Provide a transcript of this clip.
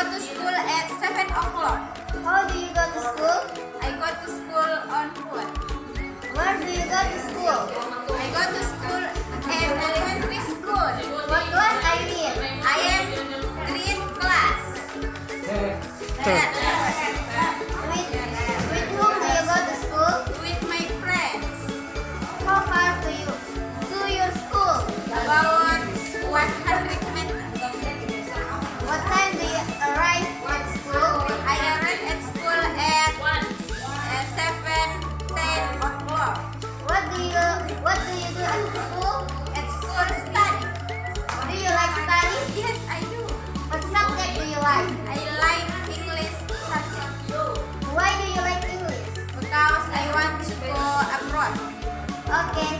to school at 7 o'clock. How do you go to school? I go to school on foot. Where do you go to school? I go to school at elementary school. What class are you in? I am green class. With whom do you go to school? With my friends. How far to your school? About 100 meters. What time do you arrive at school? I arrive at school at 7:10 o'clock. What do you do at school? At school study. Do you like study? Yes, I do. What subject do you like? I like English subject Why do you like English? because I want to go abroad. Okay,